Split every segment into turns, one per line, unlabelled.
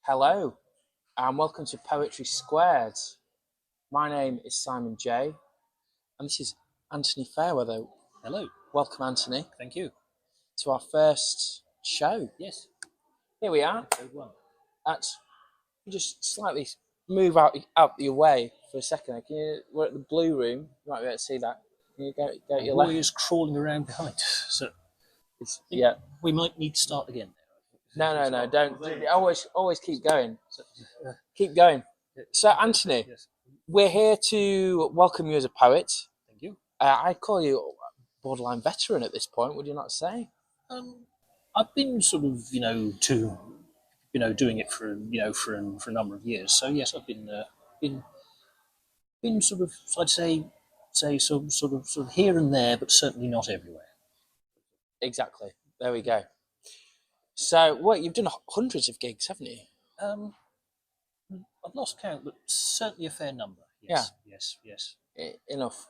Hello, and welcome to Poetry Squared. My name is Simon J, and this is Anthony Fairweather.
Hello.
Welcome, Anthony,
Thank you.
to our first show.
Yes.
Here we are.
Episode 1.
Just slightly move out your way for a second. We're at the Blue Room. You might be able to see that. Can you go at your
Boy
left?
is crawling around behind us, so
Yeah.
we might need to start again.
No. Don't. Always keep going. Keep going. So, Anthony,
Yes.
we're here to welcome you as a poet.
Thank you.
I call you a borderline veteran at this point. Would you not say?
I've been sort of, doing it for a number of years. So yes, I've been sort of, I'd say sort of here and there, but certainly not everywhere.
Exactly. There we go. So, you've done hundreds of gigs, haven't you?
I've lost count, but certainly a fair number. Yes.
Yeah.
Yes.
Enough.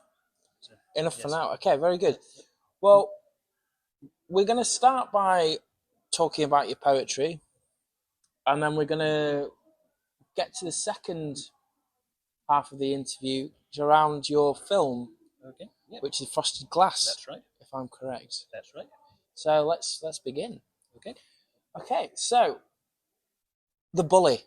So,
Enough
yes.
for now. Okay, very good. Well, we're going to start by talking about your poetry, and then we're going to get to the second half of the interview, which is around your film,
Okay. Yep.
which is Frosted Glass.
That's right.
If I'm correct.
That's right.
So let's begin.
Okay.
Okay. So, The Bully.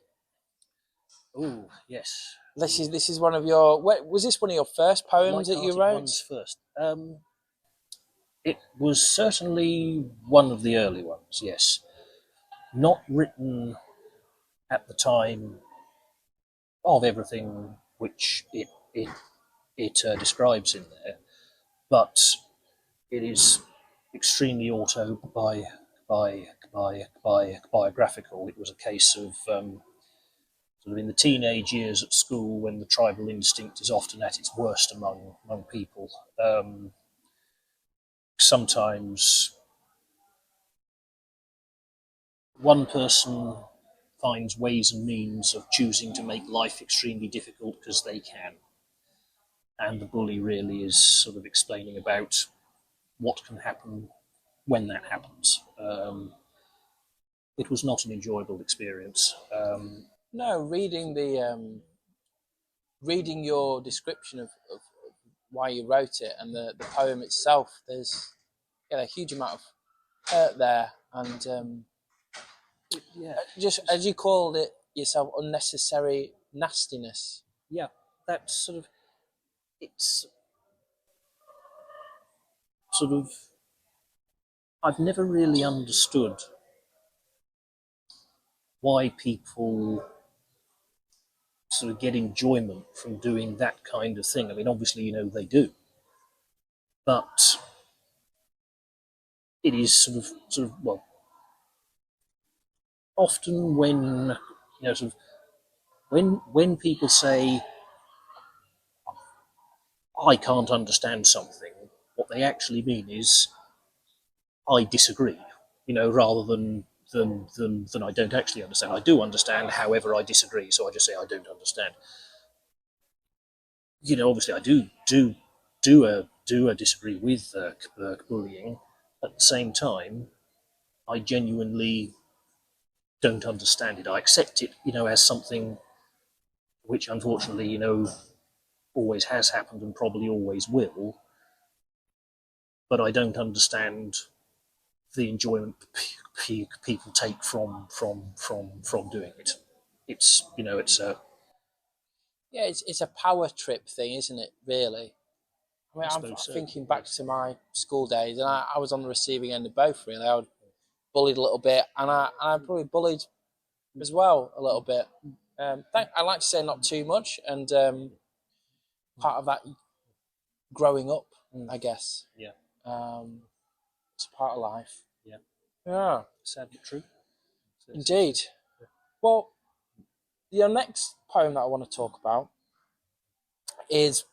Oh yes.
This is one of your. Was this one of your first poems that you wrote?
Ones first. It was certainly one of the early ones. Yes, not written at the time of everything which it describes in there, but it is extremely biographical. It was a case of sort of in the teenage years at school, when the tribal instinct is often at its worst among people. Sometimes one person finds ways and means of choosing to make life extremely difficult because they can. And the bully really is sort of explaining about what can happen when that happens. It was not an enjoyable experience.
No, reading your description of why you wrote it and the poem itself, there's a huge amount of hurt there, and just as you called it yourself, unnecessary nastiness.
Yeah, that's sort of, it's sort of, I've never really understood why people sort of get enjoyment from doing that kind of thing. I mean, obviously, they do, but it is sort of well, often when sort of when people say I can't understand something, what they actually mean is I disagree. Rather than I don't actually understand. I do understand, however, I disagree. So I just say I don't understand. Obviously, I do disagree with bullying. At the same time, I genuinely don't understand it. I accept it, as something which, unfortunately, always has happened and probably always will. But I don't understand the enjoyment people take from doing it. It's
It's a power trip thing, isn't it? Really. I mean, I'm
so.
thinking back to my school days, and I was on the receiving end of both. Really, I was bullied a little bit, and I probably bullied as well a little bit. I like to say not too much, and part of that growing up, I guess.
Yeah.
It's part of life.
Yeah.
Yeah.
Sadly true.
Indeed. Well, your next poem that I want to talk about is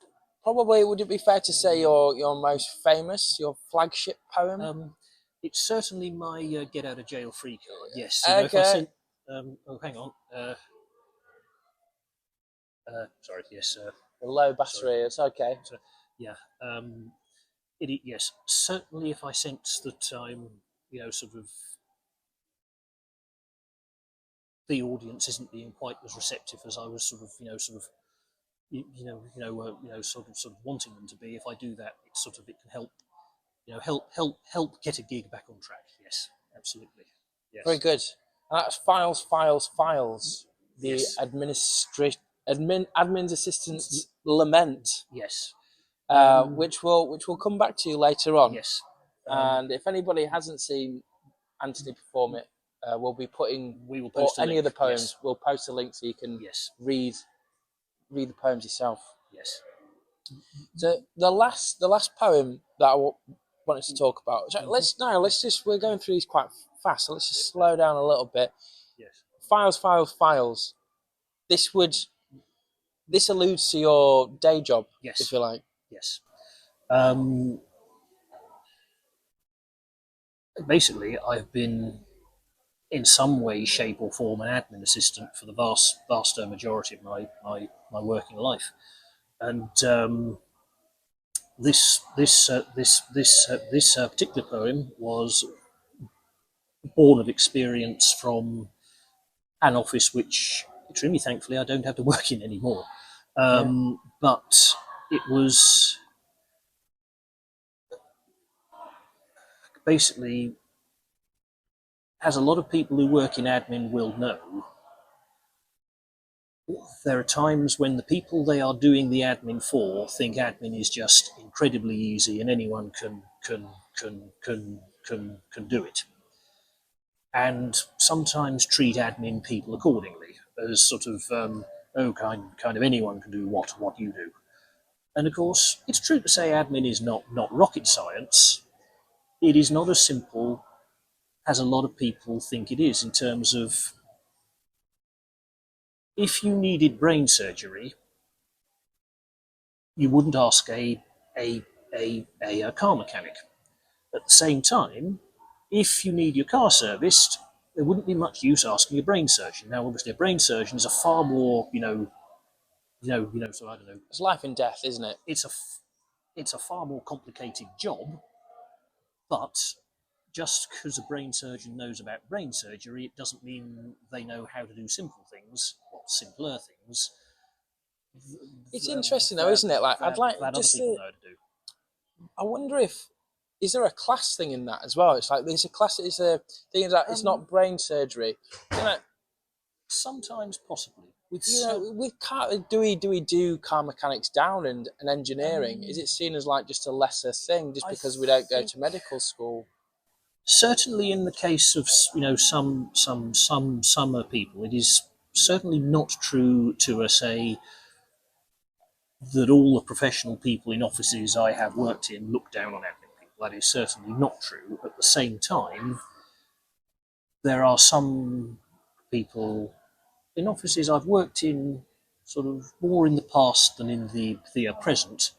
probably, would it be fair to say, your most famous, your flagship poem?
It's certainly my get out of jail free card. Yes.
Okay.
If I sent, hang on. Sorry. Yes.
The low battery. It's okay.
So, yeah. Yes, certainly. If I sense that I'm, sort of the audience isn't being quite as receptive as I was sort of wanting them to be. If I do that, it can help, help get a gig back on track. Yes, absolutely.
Very
Yes,
good. And that's files, files, files. The
yes,
admin's assistant's lament,
yes,
which will come back to you later on.
yes.
And if anybody hasn't seen Anthony perform it, we'll be putting,
We will
or
post a
any
link.
of the poems,
Yes,
we'll post a link so you can
yes,
read the poems yourself.
yes.
So the last poem that I wanted to talk about. So we're going through these quite fast, so let's just slow down a little bit.
Yes.
Files, files, files. This alludes to your day job,
Yes.
if you like.
Yes. Basically, I've been in some way, shape, or form an admin assistant for the vaster majority of my working life, and this particular poem was born of experience from an office which, extremely thankfully, I don't have to work in anymore. But it was basically, as a lot of people who work in admin will know, there are times when the people they are doing the admin for think admin is just incredibly easy and anyone can do it, and sometimes treat admin people accordingly as sort of kind of anyone can do what you do. And of course, it's true to say admin is not rocket science. It is not as simple as a lot of people think it is, in terms of, if you needed brain surgery, you wouldn't ask a car mechanic. At the same time, if you need your car serviced, there wouldn't be much use asking a brain surgeon. Now, obviously, a brain surgeon is a far more, so I don't know.
It's life and death, isn't it?
It's a far more complicated job, but just because a brain surgeon knows about brain surgery, it doesn't mean they know how to do simple things, or simpler things.
It's interesting though, isn't it? Like, I'd like
that other
just
people know how to do.
I wonder if is there a class thing in that as well? It's like there's a class. It's a thing that it's not brain surgery. You know,
Sometimes, possibly.
with car, do we do car mechanics down and engineering? Is it seen as like just a lesser thing just because we don't go to medical school?
Certainly, in the case of some people, it is certainly not true to say that all the professional people in offices I have worked in look down on admin people. That is certainly not true. At the same time, there are some people in offices I've worked in, sort of more in the past than in the present,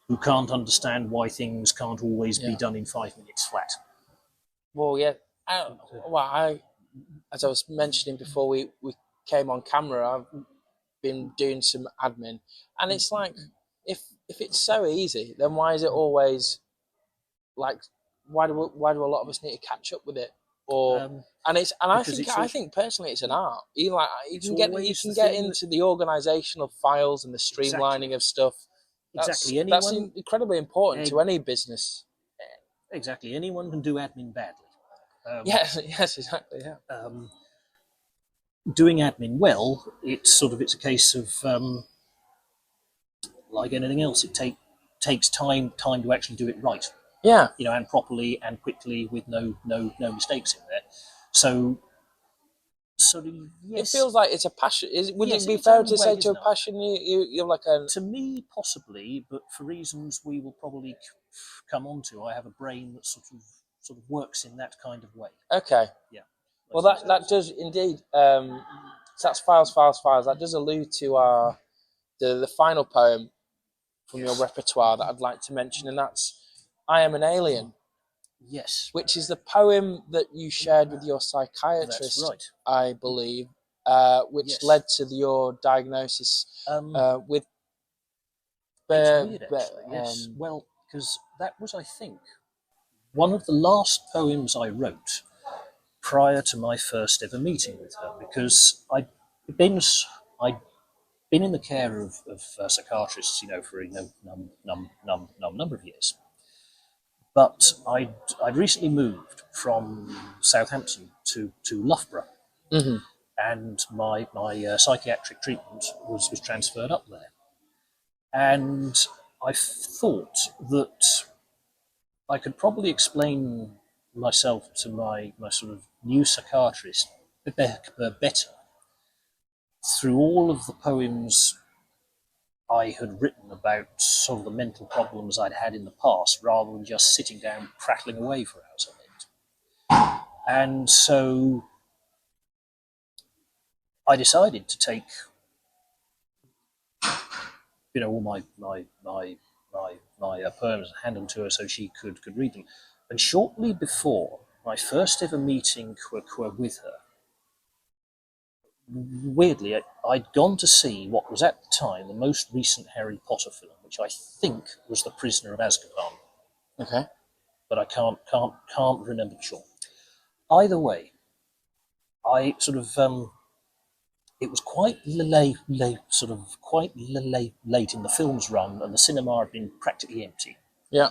who can't understand why things can't always be done in 5 minutes flat.
Well, yeah. As I was mentioning before we came on camera, I've been doing some admin, and it's like if it's so easy, then why is it always like why do a lot of us need to catch up with it? Or and I think personally it's an art. You can get into the organisation of files and the streamlining of stuff. That's incredibly important to any business.
Exactly, anyone can do admin badly.
Yes, exactly. Yeah.
Doing admin well, it's a case of, like anything else, it takes time to actually do it right.
Yeah.
And properly and quickly, with no mistakes in there. So yes,
it feels like it's a passion. Would it be fair to say to a passion you're like a?
To me, possibly, but for reasons we will probably come on to, I have a brain that sort of works in that kind of way.
Okay.
Yeah.
Well, that does indeed. So that's files. That does allude to the final poem from your repertoire that I'd like to mention, and that's "I Am an Alien."
Yes.
Which is the poem that you shared with your psychiatrist,
that's right.
I believe, which led to your diagnosis with.
It's weird, actually. Yes. Well, because that was, I think, one of the last poems I wrote prior to my first ever meeting with her, because been I'd been in the care of psychiatrists, for a number of years. But I'd recently moved from Southampton to Loughborough,
Mm-hmm.
and my psychiatric treatment was transferred up there. And I thought that I could probably explain myself to my sort of new psychiatrist better through all of the poems I had written about sort of the mental problems I'd had in the past, rather than just sitting down prattling away for hours on it. And so I decided to take, all my poems and hand them to her so she could read them. And shortly before my first ever meeting with her, weirdly, I'd gone to see what was at the time the most recent Harry Potter film, which I think was The Prisoner of Azkaban.
Okay.
But I can't remember for sure. Either way, I sort of it was quite late in the film's run, and the cinema had been practically empty.
Yeah.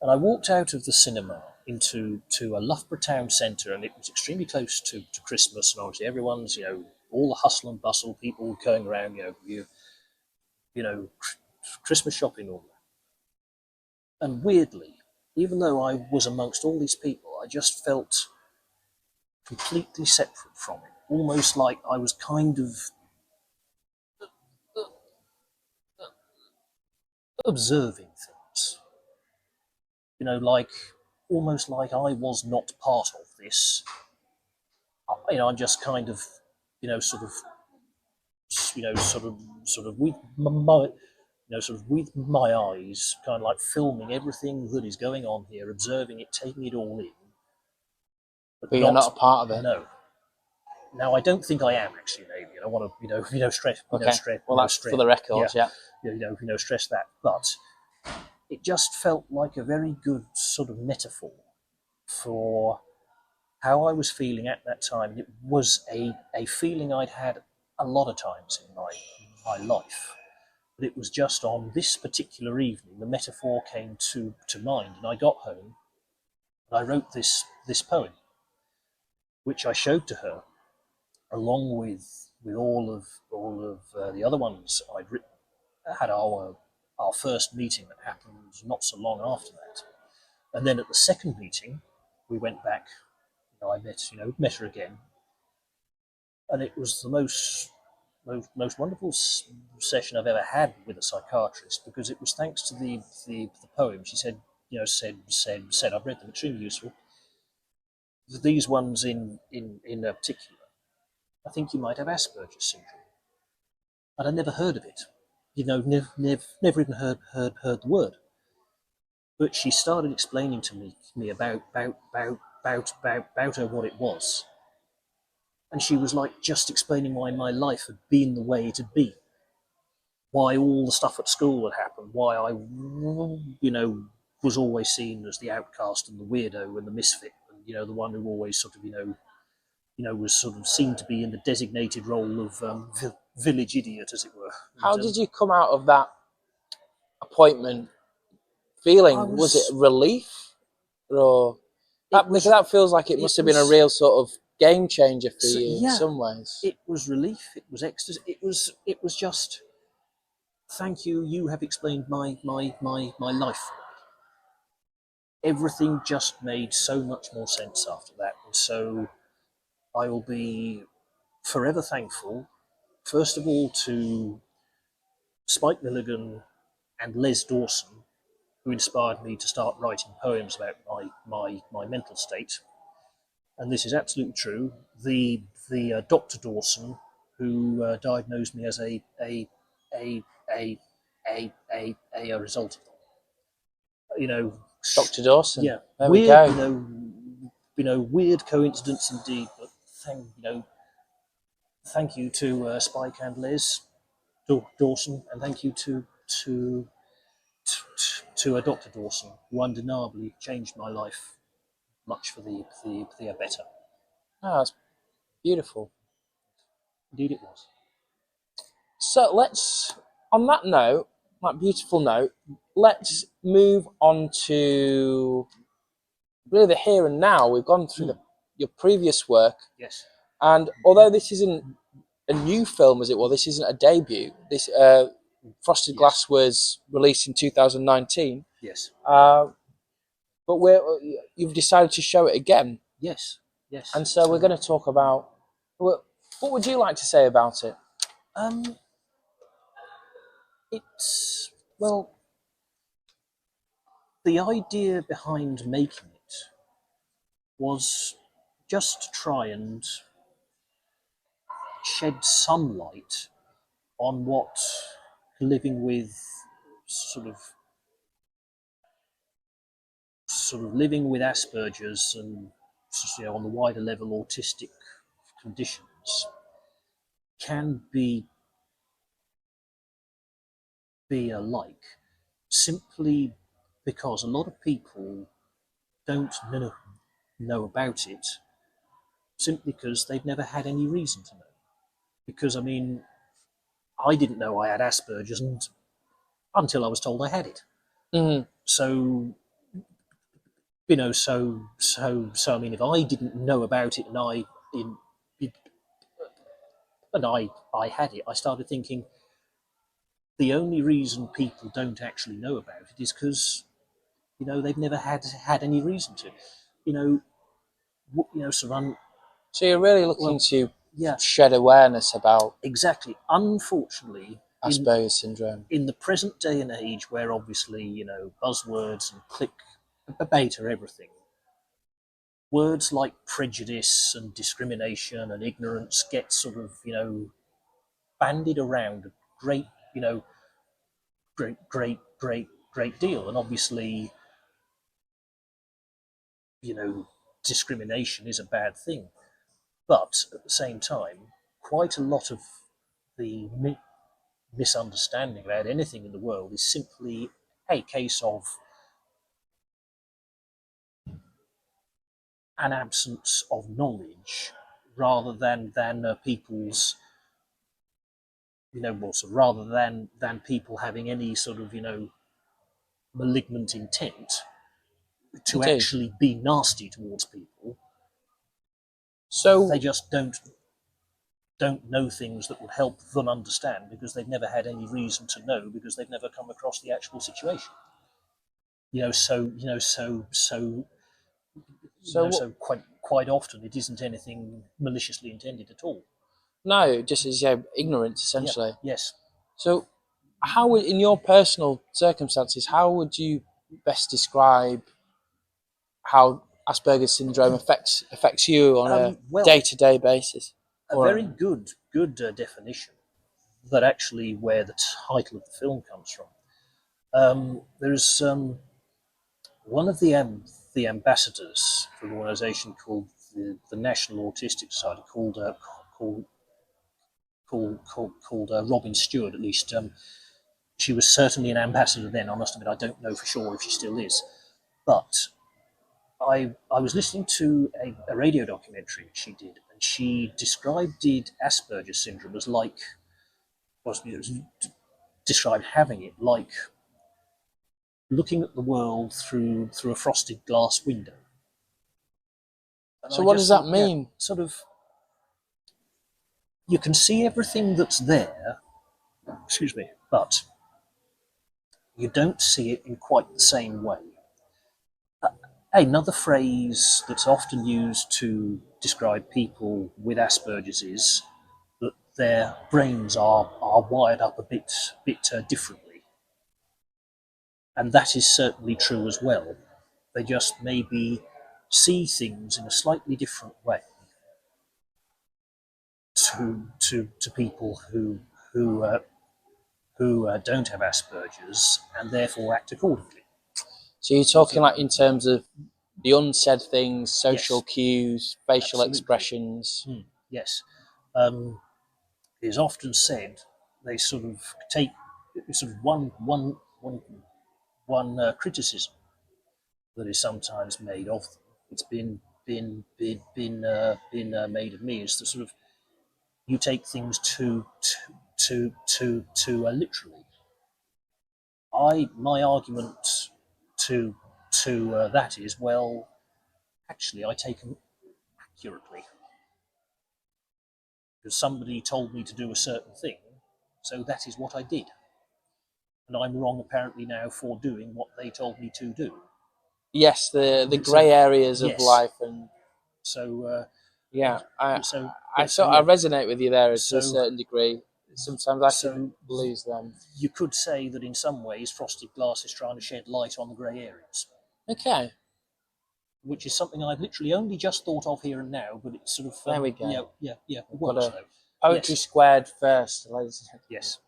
And I walked out of the cinema into a Loughborough town centre, and it was extremely close to Christmas, and obviously everyone's, all the hustle and bustle, people going around, Christmas shopping, all that. And weirdly, even though I was amongst all these people, I just felt completely separate from it, almost like I was kind of observing things, like almost like I was not part of this. I'm just kind of, sort of, with my, sort of with my eyes, kind of like filming everything that is going on here, observing it, taking it all in.
But you're not a part of it.
No. Now, I don't think I am actually, maybe. I want to, stress.
Okay. Well, that's for the record, yeah.
Stress that. But it just felt like a very good sort of metaphor for how I was feeling at that time. It was a feeling I'd had a lot of times in my life. But it was just on this particular evening, the metaphor came to mind, and I got home and I wrote this poem, which I showed to her, along with all of the other ones I'd written. I had our first meeting that happened not so long after that, and then at the second meeting, we went back. I met her again, and it was the most wonderful session I've ever had with a psychiatrist, because it was thanks to the poem. She said, I've read them, extremely useful. These ones in particular, I think you might have Asperger's syndrome. And I never heard of it. Never even heard the word. But she started explaining to me about her what it was. And she was like just explaining why my life had been the way it had been. Why all the stuff at school had happened, why I, was always seen as the outcast and the weirdo and the misfit, and, the one who always sort of, was sort of seemed to be in the designated role of village idiot, as it were.
How did you come out of that appointment feeling? Was it relief? Or because that feels like it must have been a real sort of game changer for you in some ways.
It was relief, it was ecstasy, it was just, thank you, you have explained my life. Everything just made so much more sense after that. And so I will be forever thankful, first of all, to Spike Milligan and Les Dawson, who inspired me to start writing poems about my mental state. And this is absolutely true. The Dr. Dawson, who diagnosed me as a result of,
Dr. Dawson.
Yeah,
there
weird,
we go.
Weird coincidence indeed. But thank you to Spike and Les Dawson, and thank you to to Dr. Dawson, who undeniably changed my life much for the better.
Oh, that's beautiful.
Indeed, it was.
So let's, on that note, that beautiful note, let's move on to really the here and now. We've gone through your previous work,
Yes.
and although this isn't a new film, as it were, this isn't a debut. This Frosted
Yes.
Glass was released in 2019.
Yes.
But you've decided to show it again.
Yes. Yes.
And so we're going to talk about, what would you like to say about it?
It's, well, the idea behind making it was just to try and shed some light on what living with sort of living with Asperger's and, on the wider level autistic conditions can be alike, simply because a lot of people don't know about it, simply because they've never had any reason to know. Because, I mean, I didn't know I had Asperger's until I was told I had it.
Mm-hmm.
So, I mean, if I didn't know about it and I had it, I started thinking the only reason people don't actually know about it is because they've never had any reason to. You know, so
So you're really looking
well,
to
yeah,
shed awareness about
exactly. Unfortunately,
Asperger's syndrome.
in the present day and age, where obviously buzzwords and clickbait are everything, words like prejudice and discrimination and ignorance get sort of bandied around a great great deal, and obviously discrimination is a bad thing, but at the same time, quite a lot of the misunderstanding about anything in the world is simply a case of an absence of knowledge rather than people's rather than people having any sort of malignant intent to
Indeed.
actually be nasty towards people.
So
They just don't know things that would help them understand because they've never had any reason to know because they've never come across the actual situation. So quite often it isn't anything maliciously intended at all.
no, just as ignorance essentially.
Yeah. Yes.
So how would, in your personal circumstances, how would you best describe how Asperger's syndrome affects you on a
Well,
day-to-day basis?
a very good definition that actually where the title of the film comes from. There's one of the ambassadors for an organisation called the National Autistic Society called Robin Stewart. At least she was certainly an ambassador then. I must admit, I don't know for sure if she still is, but I was listening to a radio documentary she did, and she described Asperger's syndrome as like described having it like looking at the world through a frosted glass window. And
So
I
what
just
does that
thought,
mean?
sort of, you can see everything that's there, excuse me, but you don't see it in quite the same way. Another phrase that's often used to describe people with Asperger's is that their brains are wired up a bit differently. And that is certainly true as well. They just maybe see things in a slightly different way to people who don't have Asperger's and therefore act accordingly.
So you're talking like in terms of the unsaid things, social
Yes.
cues, facial
Absolutely.
expressions.
Yes. It is often said they sort of take sort of one criticism that is sometimes made of them. It's been made of me is the sort of you take things too literally. My argument to that is, well, actually, I take them accurately because somebody told me to do a certain thing, so that is what I did, and I'm wrong apparently now for doing what they told me to do.
Yes, the grey areas of
Yes.
life, and
so
yeah, I
so
I resonate with you there to a certain degree. Sometimes I can lose them.
You could say that in some ways, Frosted Glass is trying to shed light on the grey areas.
Okay.
Which is something I've literally only just thought of here and now, but it's sort of
there we go.
Yeah.
Poetry squared first, ladies.
Yes.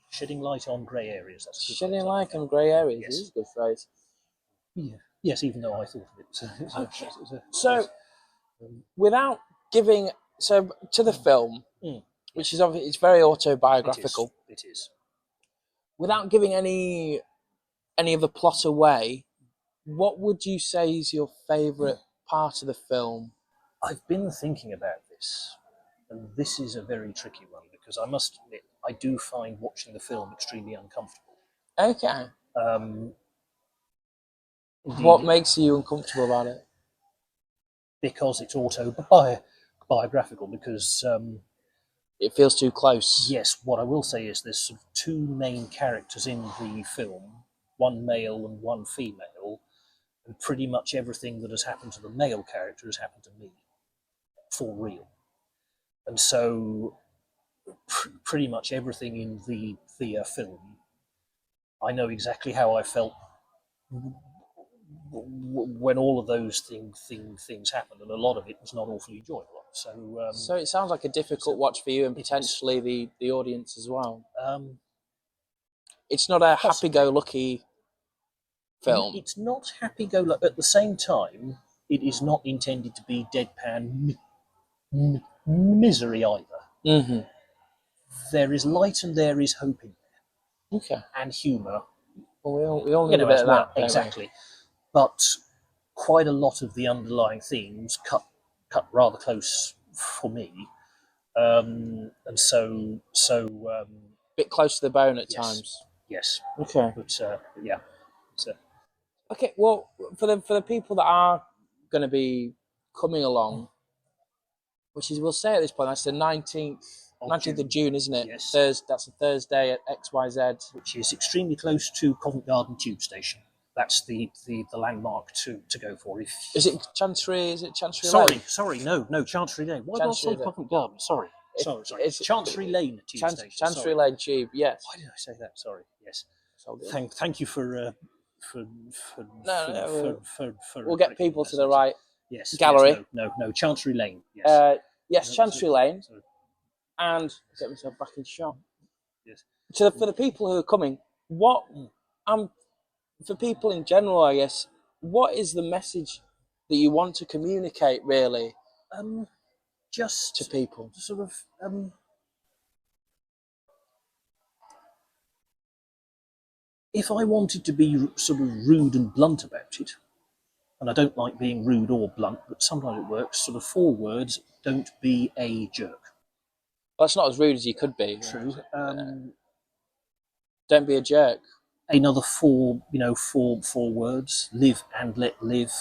Shedding light on grey areas. That's a good
shedding light on grey areas. Yes. Is a good phrase.
Yeah. Yes, even though I thought of it.
So, without giving to the film, which is obviously it's very autobiographical.
It is.
Without giving any of the plot away, what would you say is your favourite part of the film?
I've been thinking about this, and this is a very tricky one because I must admit I do find watching the film extremely uncomfortable.
Okay.
What
makes you uncomfortable about it?
Because it's autobiographical, because
it feels too close.
Yes, what I will say is there's sort of two main characters in the film, one male and one female, and pretty much everything that has happened to the male character has happened to me, for real. And so pretty much everything in the film, I know exactly how I felt when all of those things happened, and a lot of it was not awfully enjoyable. So
it sounds like a difficult watch for you and potentially the audience as well. It's not a happy-go-lucky film.
It's not happy-go-lucky. At the same time, it is not intended to be deadpan misery either.
Mm-hmm.
There is light and there is hope in there.
Okay.
And humour.
Well, we all need a bit of that.
Exactly. But quite a lot of the underlying themes cut rather close for me. And so
bit close to the bone at times.
Yes.
Okay.
But yeah. So.
Okay. Well, for the people that are going to be coming along, which is we'll say at this point, that's the 19th of June, isn't it?
Yes.
That's a Thursday at XYZ,
which is extremely close to Covent Garden Tube Station. That's the landmark to go for.
Is it Chancery? Is it Chancery
Lane?
Sorry,
no, Chancery Lane. Why did I say Covent Garden? Sorry. It's Chancery Lane Tube Station.
Chancery Lane Tube. Yes.
Why did I say that? Sorry. Yes. Thank you for.
We'll get people to the right.
Yes.
Gallery.
Yes, no. Chancery Lane. Yes.
Yes, Chancery Lane. Sorry. And get myself back in shot.
Yes.
So for the people who are coming, for people in general, I guess, what is the message that you want to communicate, really?
Just
to people,
sort of. If I wanted to be sort of rude and blunt about it, and I don't like being rude or blunt, but sometimes it works. Sort of 4 words: don't be a jerk.
Well, that's not as rude as you could be.
True.
Don't be a jerk.
Another 4 words: live and let live,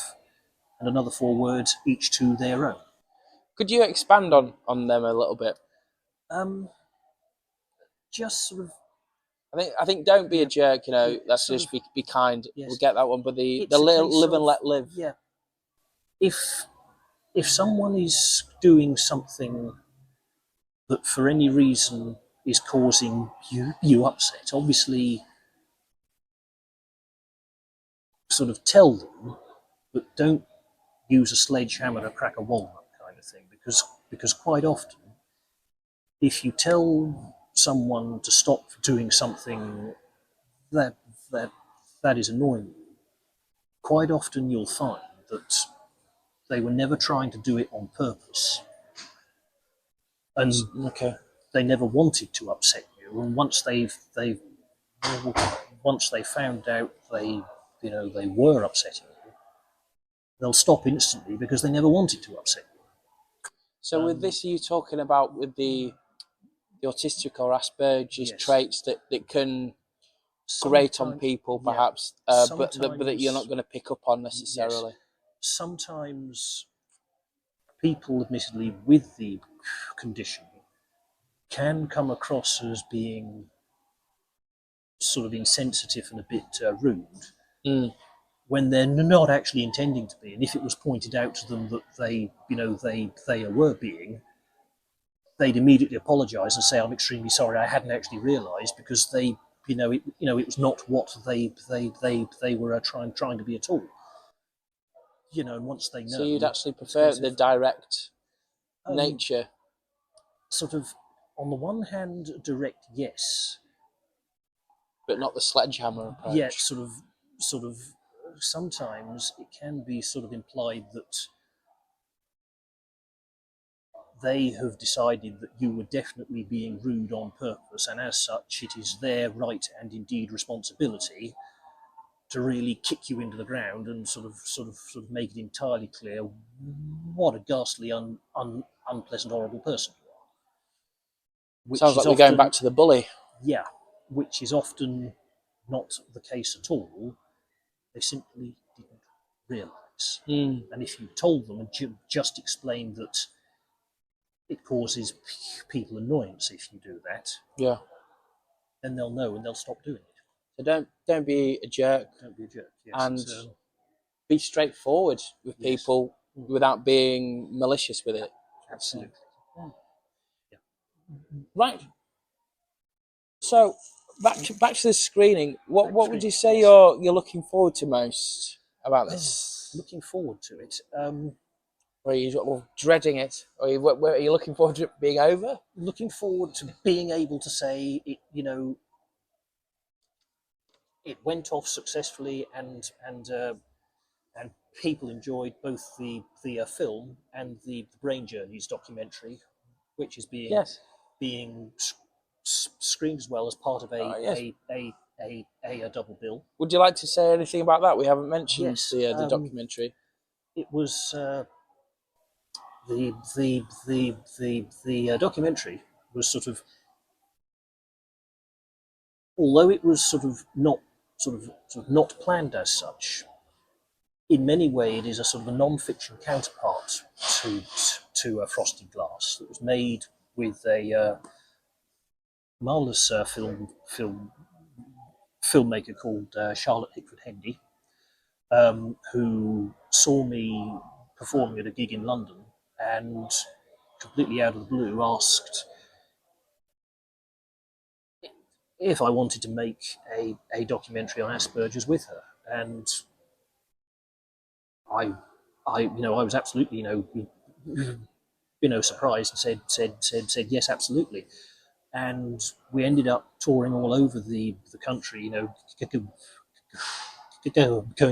and another 4 words: each to their own.
Could you expand on them a little bit?
Just sort of.
I think don't be a jerk. That's just be kind. Yes. We'll get that one. But the live and let live.
Yeah. If someone is doing something that for any reason is causing you upset, obviously sort of tell them, but don't use a sledgehammer to crack a walnut kind of thing, because quite often if you tell someone to stop doing something that is annoying you, quite often you'll find that they were never trying to do it on purpose, and they never wanted to upset you, and once they've once they found out they were upsetting you, they'll stop instantly because they never wanted to upset you.
So with this, are you talking about with the autistic or Asperger's
Yes.
traits that can grate on people, perhaps, but that you're not going to pick up on necessarily?
Yes. Sometimes people, admittedly, with the condition can come across as being sort of insensitive and a bit rude when they're not actually intending to be. And if it was pointed out to them that they were being, they'd immediately apologise and say, "I'm extremely sorry, I hadn't actually realised," because it was not what they were trying to be at all. And once they know,
so you'd actually prefer the direct
Um,
nature,
sort of, on the one hand, direct, yes.
but not the sledgehammer approach.
Yet, sort of, sometimes it can be sort of implied that they have decided that you were definitely being rude on purpose, and as such, it is their right and indeed responsibility to really kick you into the ground and sort of make it entirely clear what a ghastly, unpleasant, horrible person you are. Which
Sounds like we're going back to the bully.
Yeah, which is often not the case at all. They simply didn't realise. And if you told them and just explained that it causes people annoyance if you do that,
Yeah.
then they'll know and they'll stop doing it.
So don't be a jerk.
Don't be a jerk. Yes,
and be straightforward with people without being malicious with it.
Absolutely.
Yeah. Right. So back to the screening. What would you say you're looking forward to most about this?
Looking forward to it.
Or are you dreading it? Or are you looking forward to it being over?
Looking forward to being able to say it. It went off successfully, and people enjoyed both the film and the Brain Journeys documentary, which is being screened as well as part of a double bill.
Would you like to say anything about that? We haven't mentioned the documentary.
It was the documentary was sort of, although it was sort of not planned as such. In many ways, it is a sort of a non-fiction counterpart to Frosted Glass that was made with a marvelous filmmaker called Charlotte Hickford Hendy, who saw me performing at a gig in London and completely out of the blue asked if I wanted to make a documentary on Asperger's with her, and I was absolutely surprised and said yes, absolutely. And we ended up touring all over the country, going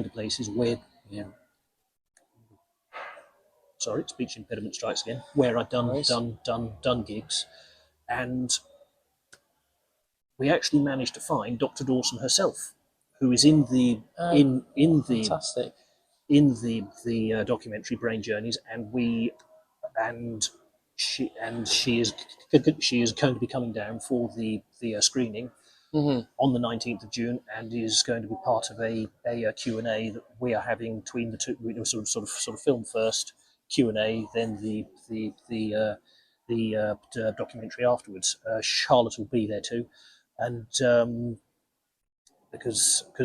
to places where, sorry, speech impediment strikes again, where I'd done gigs, and we actually managed to find Dr. Dawson herself, who is in the
Fantastic.
in the documentary Brain Journeys, and she is going to be coming down for the screening on the 19th of June, and is going to be part of a Q&A that we are having between the two. We sort of film first, Q&A, then the documentary afterwards. Charlotte will be there too, and because I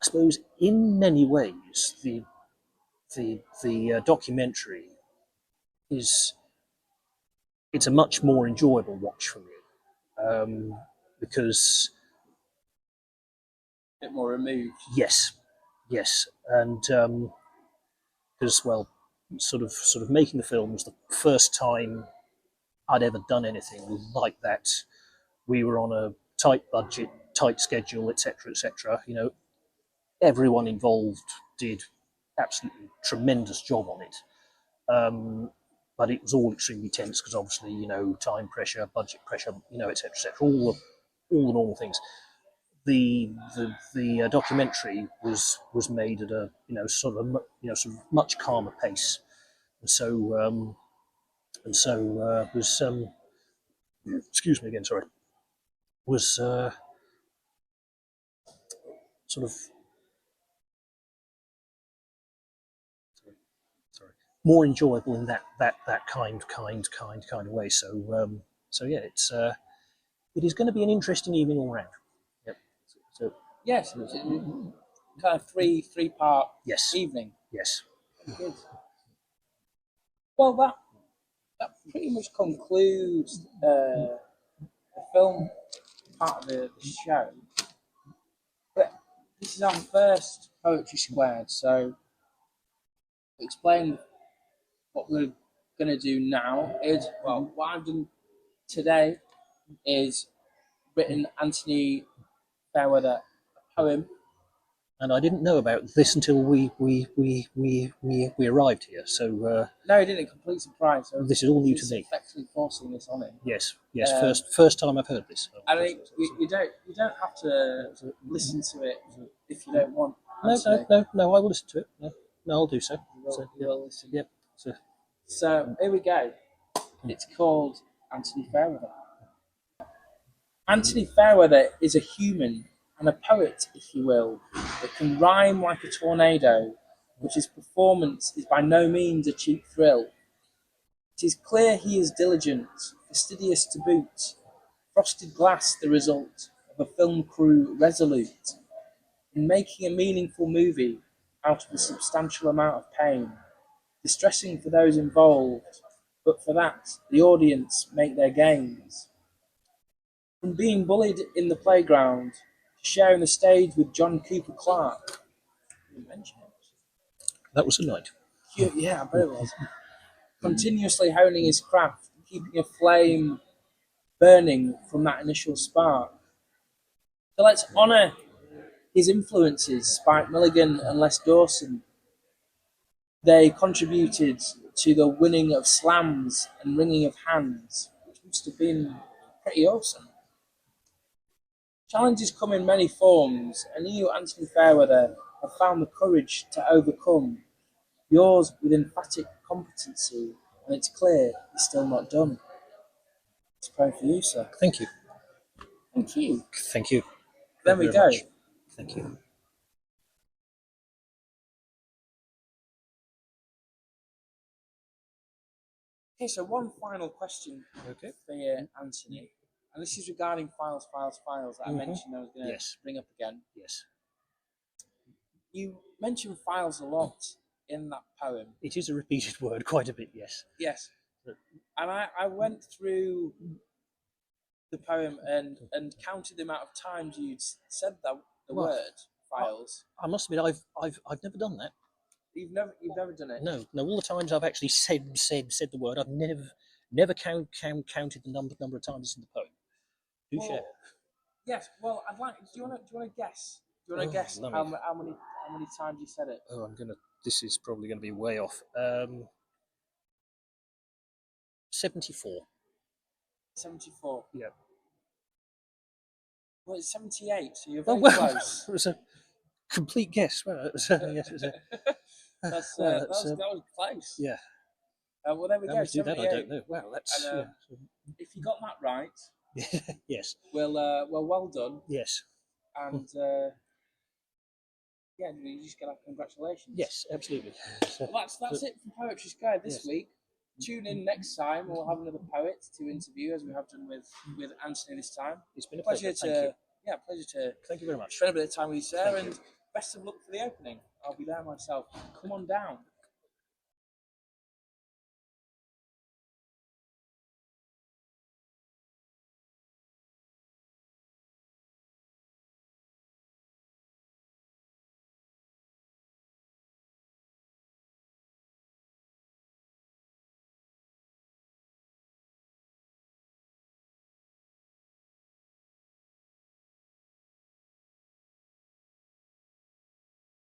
suppose in many ways the documentary it's a much more enjoyable watch for me, because
A bit more removed.
yes, and because sort of making the film was the first time I'd ever done anything like that. We were on a tight budget, tight schedule, etc., etc. Everyone involved did absolutely tremendous job on it. But it was all extremely tense because obviously, time pressure, budget pressure, etc., etc. all the normal things. The documentary was made at a sort of much calmer pace, and so was excuse me again, sorry, was sort of sorry more enjoyable in that kind of way. So yeah, it is going to be an interesting evening all round. Yep. So
Yes, it's a kind of three-part
yes,
evening.
yes.
Good. Well, that pretty much concludes the film part of the show. But this is our first Poetry Squared, so to explain what we're going to do now is, well, what I've done today is written Anthony Fairweather a poem.
And I didn't know about this until we arrived here. So
No, he didn't. A complete surprise. So
this is all new to me.
Effectively forcing this on him.
Yes, first time I've heard this.
I mean, you don't have to listen to it if you don't want.
No. I will listen to it. No, I'll do so.
You will listen.
Yep.
So here we go. It's called Anthony Fairweather. Anthony Fairweather is a human and a poet, if you will, that can rhyme like a tornado, but his performance is by no means a cheap thrill. It is clear he is diligent, fastidious to boot, frosted glass the result of a film crew resolute in making a meaningful movie out of a substantial amount of pain, distressing for those involved, but for that the audience make their gains. From being bullied in the playground to sharing the stage with John Cooper Clarke. You mentioned it.
That was a night.
Yeah, I bet it was. Continuously honing his craft, keeping a flame burning from that initial spark. So let's honour his influences, Spike Milligan and Les Dawson. They contributed to the winning of slams and wringing of hands, which must have been pretty awesome. Challenges come in many forms, and you, Anthony Fairweather, have found the courage to overcome. Yours with emphatic competency, and it's clear you're still not done. It's praying for you, sir.
Thank you.
Thank you.
Thank you.
There we go.
Much. Thank you.
Okay, so one final question for you, Anthony. And this is regarding files that I mentioned I was going to bring up again.
Yes.
You mentioned files a lot in that poem.
It is a repeated word quite a bit, yes.
Yes. And I went through the poem and counted the amount of times you'd said the word files.
I must admit, I've never done that.
You've never done it.
No. All the times I've actually said the word, I've never counted the number of times it's in the poem. Do share.
Yes. Well, I'd like. Do you want to guess? Do you want to guess how many times you said it?
Oh, this is probably going to be way off. 74.
74.
Yeah.
Well, it's 78, so you're very close.
It was a complete guess. Well, it was, yes, it was
that was close.
Yeah.
Well, there we go.
Do that? I don't know. Wow, that's.
If you got that right,
yes.
Well done.
Yes.
And you just get our congratulations.
Yes, absolutely.
Well, that's it for Poetry Squared this week. Tune in next time. We'll have another poet to interview, as we have done with Anthony this time.
It's been a pleasure. Pleasure
to.
Thank you very much.
Spend a bit of time with you, sir, and best of luck for the opening. I'll be there myself. Come on down.